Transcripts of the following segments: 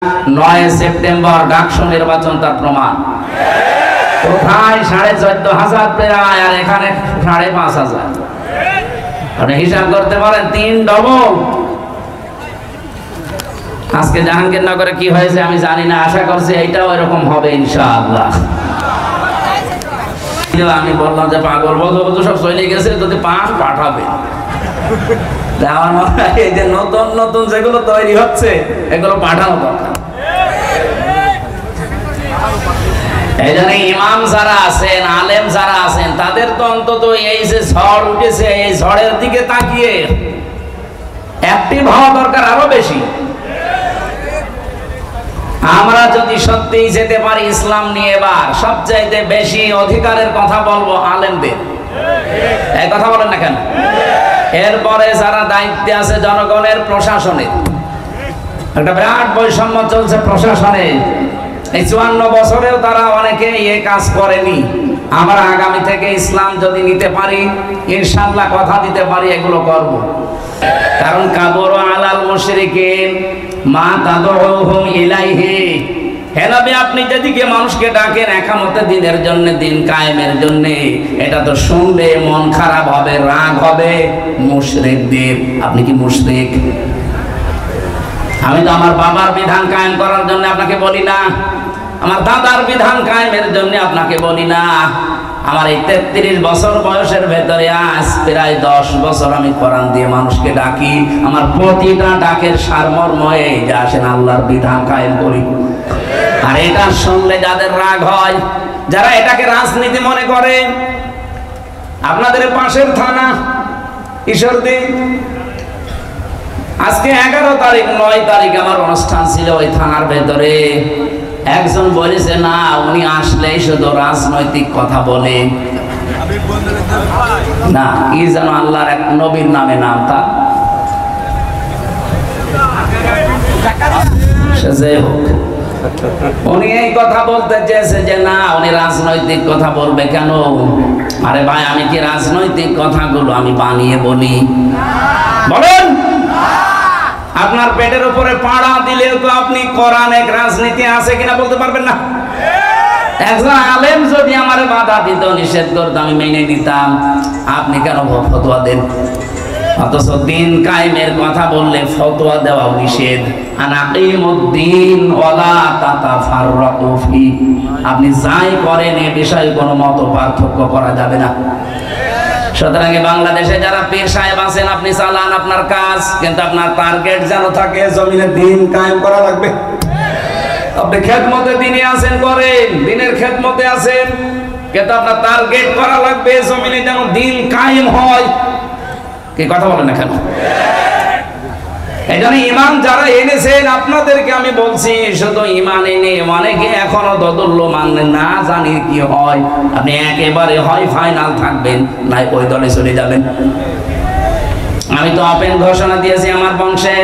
9 September DUCSU নির্বাচন তার প্রমাণ। কোথায় 14,500 প্রায়, আর এখানে 5,500। আপনি হিসাব করতে পারেন 3 ডবল। আজকে জাহাঙ্গীরনগরে কি হয়েছে আমি জানি না, আশা করছি এইটাও এরকম হবে ইনশাআল্লাহ। আমি বললাম যে পাগল বধু সব চলে গেছে, যদি পাঠাবে। আমার মনে হয় এই যে নতুন নতুন যেগুলো তৈরি হচ্ছে এগুলো পাঠানো দরকার। এই জন্য ইমাম যারা আছেন, আলেম যারা আছেন, তাদের তো অন্তত এই যে ঝড় উঠেছে এই ঝড়ের দিকে তাকিয়ে অ্যাক্টিভ হওয়া দরকার আরো বেশি। আমরা যদি সত্যি যেতে পারি ইসলাম নিয়ে, এবার সবচাইতে বেশি অধিকারের কথা বলবো আলেমদের। এই কথা বলেন না কেন? এরপরে যারা দায়িত্বে আছে জনগণের, প্রশাসনের একটা বিরাট বৈষম্য চলছে প্রশাসনে। এই 54 বছরেও তারা অনেকে এই কাজ করেনি। আমরা আগামী থেকে ইসলাম যদি নিতে পারি, ইনশাআল্লাহ কথা দিতে পারি এগুলো করব। কারণ কাবর আলাল মুশরিকিন মা তাদউহুম ইলাইহি। হে নবী, আপনি যেদিকে মানুষকে ডাকেন একামতে দিনের জন্য, দিন কায়েমের জন্য, এটা তো শুনলে মন খারাপ হবে, রাগ হবে মুশরিকদের। আপনি কি মুশরিক? আমি তো আমার বাবার বিধান কায়েম করার জন্য আপনাকে বলি না, আমার দাদার বিধান কায়েমের জন্য আপনাকে বলি না। আমার এই 33 বছর বয়সের ভেতরে আজ প্রায় 10 বছর আমি কোরআন দিয়ে মানুষকে ডাকি। আমার প্রতিটা ডাকের সারমর্ম এই যে আসেন আল্লাহর বিধান কায়েম করি। আর এটা শুনলে যাদের রাগ হয়, যারা এটাকে রাজনীতি মনে করে, আপনাদের পাশের থানা ঈশ্বরদী, আজকে 11 তারিখ 9 তারিখ আমার অনুষ্ঠান ছিল ওই থানার ভেতরে। একজন বলেছে না, উনি আসলেই শুধু রাজনৈতিক কথা বলে না, কি যেন আল্লাহর এক নবীর নামে নাম, তা যাই হোক, উনি এই কথা বলতে চেয়েছে যে না, উনি রাজনৈতিক কথা বলবে কেন? আরে ভাই, আমি কি রাজনৈতিক কথাগুলো আমি বানিয়ে বলি? বলেন, আপনার পেটের উপরে পাড়া দিলেও তো আপনি কোরআন এক রাজনীতি আছে কিনা বলতে পারবেন না। একজন আলেম যদি আমার বাধা দিত, নিষেধ করতো, আমি মেনে নিতাম। আপনি কেন ফতোয়া দেন? অথচ দিন কায়েমের কথা বললে ফতোয়া দেওয়া নিষেধ। আনাকিমুদ্দিন ওয়ালা তাতাফাররাকু ফি। আপনি যাই করেন এ বিষয়ে কোনো মত পার্থক্য করা যাবে না। সুতরাং বাংলাদেশে যারা পীর সাহেব আছেন, আপনি চালান আপনার কাজ, কিন্তু আপনার টার্গেট যেন থাকে জমিনে দিন কায়েম করা লাগবে। আপনি খেদমতে দিনে আছেন, করেন, দিনের খেদমতে আছেন, কিন্তু আপনার টার্গেট করা লাগবে জমিনে যেন দিন কায়েম হয়। কি কথা বলেন না কেন? এই জন্য ইমান যারা এনেছেন, আপনাদেরকে আমি বলছি, শুধু ইমান এনে অনেকে এখনো দোদুল্য মানলেন না, জানি কি হয়। আপনি একেবারে হয় ফাইনাল থাকবেন, নাই ওই দলে চলে যাবেন। আমি তো ওপেন ঘোষণা দিয়েছি আমার বংশে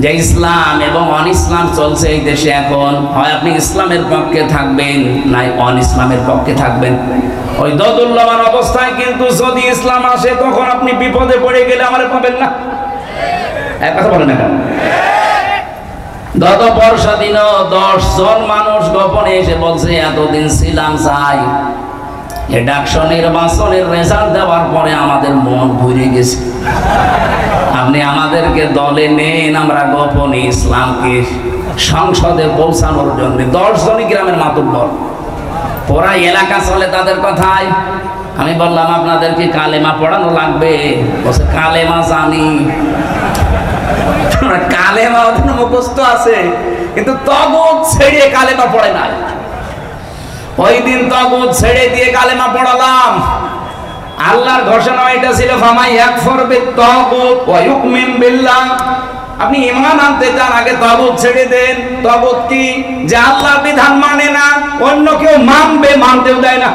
যে ইসলাম এবং অন ইসলাম চলছে এই দেশে এখন। হয় আপনি ইসলামের পক্ষে থাকবেন, নাই অন ইসলামের পক্ষে থাকবেন। ওই দোদুল্যমান অবস্থায় কিন্তু যদি ইসলাম আসে, তখন আপনি বিপদে পড়ে গেলে আমার পাবেন না। এক কথা বলেন না কেন? গত পরশু দিনও 10 জন মানুষ গোপনে এসে বলছে এতদিন ছিলাম চাই। এই ডাকসু নির্বাচনের রেজাল্ট দেওয়ার পরে আমাদের মন ভরে গেছে। আপনি আমাদেরকে দলে নেন, আমরা গোপনে ইসলামকে সংসদে পৌঁছানোর জন্য। 10 জনই গ্রামের মাতুব্বর, পুরা এলাকা চলে তাদের কথায়। আমি বললাম আপনাদেরকে কালেমা পড়ানো লাগবে। বলছে কালেমা জানি। কালেমা ওদের মুখস্থ আছে, কিন্তু তাগুত ছেড়ে কালেমা পড়ে না। ওই দিন তাগুত ছেড়ে দিয়ে কালেমা পড়ালাম। আল্লাহর ঘোষণা এটা ছিল, ফামাই ইয়াকফুর বিত-তাগুত ওয়া ইউমিন বিল্লাহ। আপনি ঈমান আনতে চান, আগে তাগুত ছেড়ে দেন। তাগুত কি? যে আল্লাহর বিধান মানে না, অন্য কেউ মানবে, মানতেও দেয় না।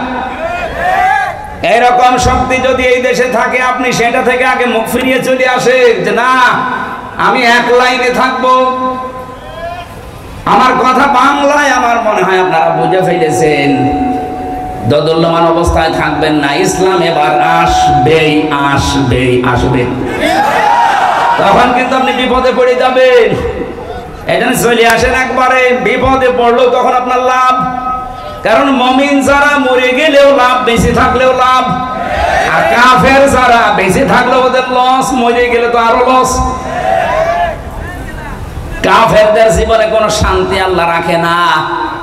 এরকম শক্তি যদি এই দেশে থাকে, আপনি সেটা থেকে আগে মুখ ফিরিয়ে চলে আসেন যে না, আমি এক লাইনে থাকবো। আমার কথা বাংলায় আমার মনে হয় আপনারা বুঝে ফেলেছেন। দোদুল্যমান অবস্থায় থাকবেন না। ইসলাম এবার আসবেই, আসবেই, আসবে। তখন কিন্তু আপনি বিপদে পড়ে যাবেন। এজন্য চলে আসেন একবারে, বিপদে পড়লো তখন আপনার লাভ। কারণ মুমিন যারা মরে গেলেও লাভ, বেঁচে থাকলেও লাভ। আর কাফের যারা বেঁচে থাকলেও ওদের লস, মরে গেলে তো আরো লস। কাফেরদের জীবনে কোনো শান্তি আল্লাহ রাখে না।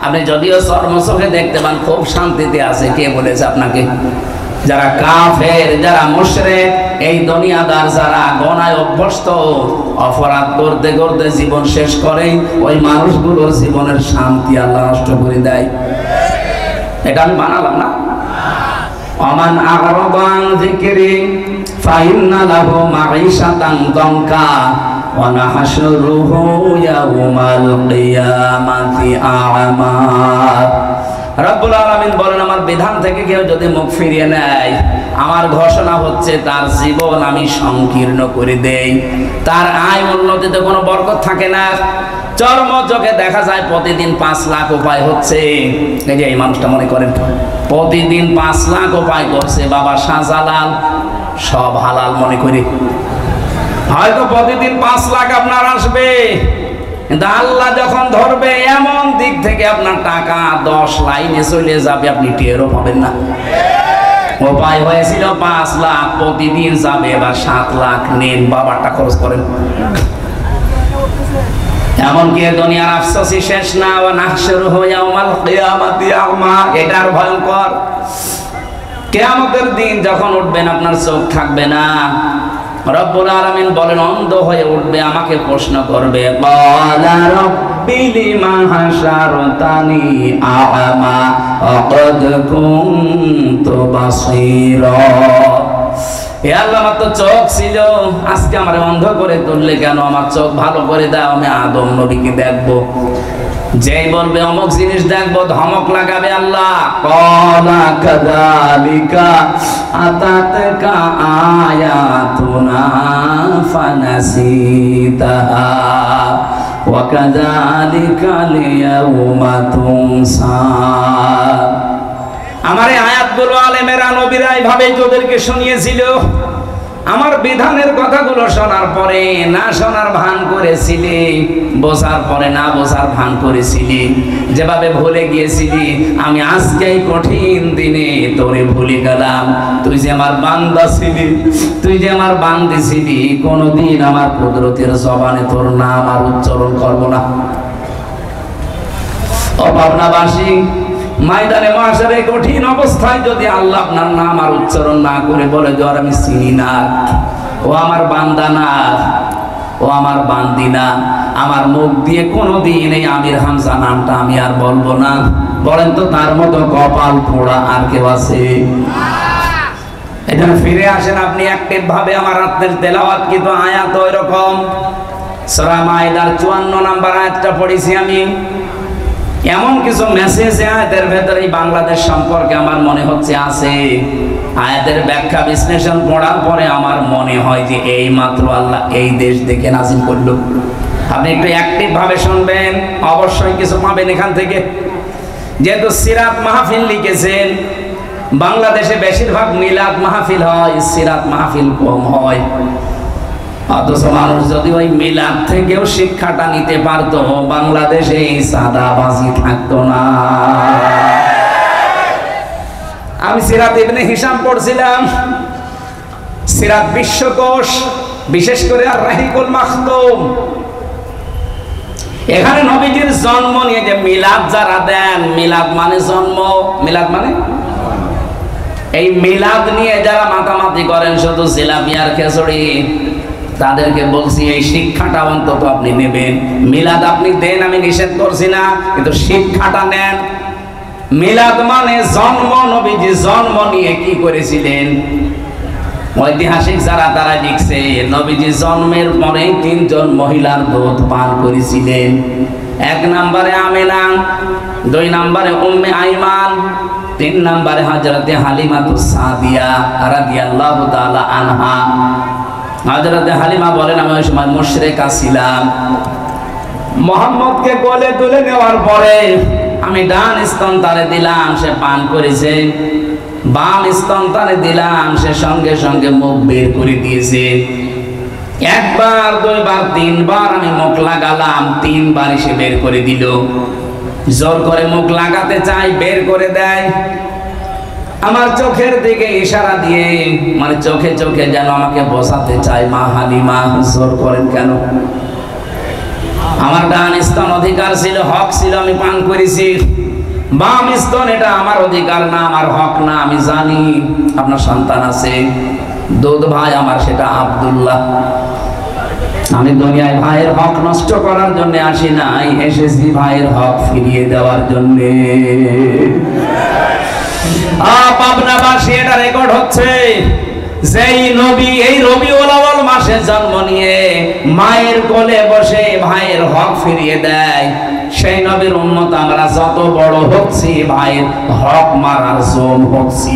আপনি যদিও চর্মচোখে দেখতে পান খুব শান্তিতে আছে, কে বলেছে আপনাকে? যারা কাফের, যারা মুশরিক, এই দুনিয়াদার যারা গুনাহে অভ্যস্ত, অপরাধ করতে করতে জীবন শেষ করে, ওই মানুষগুলোর জীবনের শান্তি আল্লাহ নষ্ট করে দেয়। এটা আমি বানালাম না। ওমান আ'রাদা আন যিকরি ফাইন্না লাহু মাঈশাতান দানকা ওয়া নাহশুরুহু ইয়াওমাল কিয়ামাতি আ'মা। রব্বুল আলামিন বলেন, আমার বিধান থেকে কেউ যদি মুখ ফিরিয়ে নেয়, আমার ঘোষণা হচ্ছে তার জীবন আমি সংকীর্ণ করে দেই। তার আয় উন্নতিতে কোনো বরকত থাকে না। চর্মচোখে দেখা যায় প্রতিদিন 5 লাখ উপায় হচ্ছে। এই যে এই মানুষটা মনে করেন প্রতিদিন 5 লাখ উপায় করছে বাবা শাহজালাল, সব হালাল মনে করি। হয়তো প্রতিদিন 5 লাখ আপনার আসবে, কিন্তু আল্লাহ যখন ধরবে এমন দিক থেকে আপনার টাকা 10 লাইনে চলে যাবে, আপনি টেরও পাবেন না। উপায় হয়েছিল 5 লাখ, প্রতিদিন যাবে এবার 7 লাখ। নেন বাবারটা খরচ করেন। এমনকি দুনিয়ার আফসোসই শেষ না। ওয়া নাহশুরুহু ইয়াওমাল কিয়ামাতি আ'মা। এটার ভয়ঙ্কর। কিয়ামতের দিন যখন উঠবেন আপনার চোখ থাকবে না। রব্বুল আলামিন বলেন, অন্ধ হয়ে উঠবে, আমাকে প্রশ্ন করবে, ক্বালা রাব্বি লিমা হাশারতানি আ'মা ওয়াকাদ কুনতু বাসীরা। হে আল্লাহ, আমার তো চোখ ছিল, আজকে আমারে অন্ধ করে তুললে কেন? আমার চোখ ভালো করে দাও, আমি আদম নবীকে দেখবো। যেই বলবে অমুক জিনিস দেখবো, ধমক লাগাবে আল্লাহ। ক্বালা কাযালিকা আতাতকা আয়াতুনা ফানাসিতাহা ওয়া কাযালিকা লিয়াউমা তুনসা। আমার এই আয়াতগুলো আলেমেরা নবীরা এইভাবেই তোদেরকে শুনিয়েছিল। আমার বিধানের কথাগুলো শোনার পরে না শোনার ভান করেছিলি, বোঝার পরে না বোঝার ভান করেছিলি, যেভাবে ভুলে গিয়েছিলি, আমি আজকেই কঠিন দিনে তোরে ভুলে গেলাম। তুই যে আমার বান্দা ছিলি, তুই যে আমার বান্দি ছিলি, কোনদিন আমার কুদরতের জবানে তোর নাম আর উচ্চারণ করব না। ও পাবনাবাসী, ময়দানে মাশারে কঠিন অবস্থায় যদি আল্লাহ আপনার নাম আর উচ্চারণ না করে বলে যে আমি চিনি না, ও আমার বান্দা না, ও আমার বান্দি না, আমার মুখ দিয়ে কোনোদিন এই আমির হামজা নামটা আমি আর বলবো না, বলেন তো তার মতো কপাল পোড়া আর কেউ আছে? এখানে ফিরে আসেন আপনি অ্যাক্টিভ ভাবে। আমার রাতের তেলাওয়াত কিন্তু আয়াত ওই রকম। সূরা মাইদার 54 নম্বর আয়াতটা পড়েছি আমি। এমন কিছু মেসেজ আয়াতের ভেতরে বাংলাদেশ সম্পর্কে আমার মনে হচ্ছে আছে। আয়াতের ব্যাখ্যা বিশ্লেষণ পড়ার পরে আমার মনে হয় যে এই মাত্র আল্লাহ এই দেশ দেখে নাজিল করলো। আপনি একটু অ্যাক্টিভ ভাবে শুনবেন, অবশ্যই কিছু পাবেন এখান থেকে। যেহেতু সিরাত মাহফিল লিখেছেন, বাংলাদেশে বেশিরভাগ মিলাদ মাহফিল হয়, সিরাত মাহফিল কম হয়। অথচ মানুষ যদি ওই মিলাদ থেকেও শিক্ষাটা নিতে পারতো, বাংলাদেশে এই সাদাবাজি থাকতো না। আমি সিরাত ইবনে হিশাম পড়ছিলাম, সিরাত বিশ্বকোষ, বিশেষ করে আর রাহিকুল মাখতুম। এখানে নবীজির জন্ম নিয়ে যে মিলাদ যারা দেন, মিলাদ মানে জন্ম, মিলাদ মানে এই মিলাদ নিয়ে যারা মাতামাতি করেন শুধু জিলাপি আর খিচুড়ি, তাদেরকে বলছি এই শিক্ষাটা অন্তত আপনি নেবেন। মিলাদ আপনি দেন, আমি নিষেধ করছি না, কিন্তু শিক্ষাটা নেন। মিলাদ মানে জন্ম, নবীজি জন্ম নিয়ে কি করেছিলেন। ঐতিহাসিক যারা তারা লিখছে নবীজি জন্মের পরে 3 জন মহিলার দুধ পান করেছিলেন। 1 নম্বরে আমেনা, 2 নম্বরে উম্মে আইমান, 3 নম্বরে হযরতে হালিমাতুস সাদিয়া রাদিয়াল্লাহু তাআলা আনহা। হযরতে হালিমা বলেন, আমি ওই সময় মুশরিকা ছিলাম। মুহাম্মদকে কোলে তুলে নেওয়ার পরে আমি ডান স্তন তারে দিলাম, সে পান করেছে। বাম স্তন তারে দিলাম, সে সঙ্গে সঙ্গে মুখ বের করে দিয়েছে। একবার, দুইবার, তিনবার আমি মুখ লাগালাম, তিনবার সে বের করে দিল। জোর করে মুখ লাগাতে চাই, বের করে দেয়। আমার চোখের দিকে ইশারা দিয়ে, মানে চোখে চোখে যেন আমাকে বোঝাতে চায়, মা হালিমা জোর করেন কেন? আমার ডান স্তন অধিকার ছিল, হক ছিল, আমি পান করেছি। বাম স্তন এটা আমার অধিকার না, আমার হক না। আমি জানি আপনার সন্তান আছে, দুধ ভাই আমার, সেটা আব্দুল্লাহ। আমি দুনিয়ায় ভাইয়ের হক নষ্ট করার জন্য আসি নাই, এসেছি ভাইয়ের হক ফিরিয়ে দেওয়ার জন্য। পাবনাবাসী, এটা রেকর্ড হচ্ছে, যেই নবী এই রবিউল আউয়াল মাসে জন্ম নিয়ে মায়ের কোলে বসে ভাইয়ের হক ফিরিয়ে দেয়, সেই নবীর উম্মত আমরা যত বড় হচ্ছি, ভাইয়ের হক মারার জোম হচ্ছি।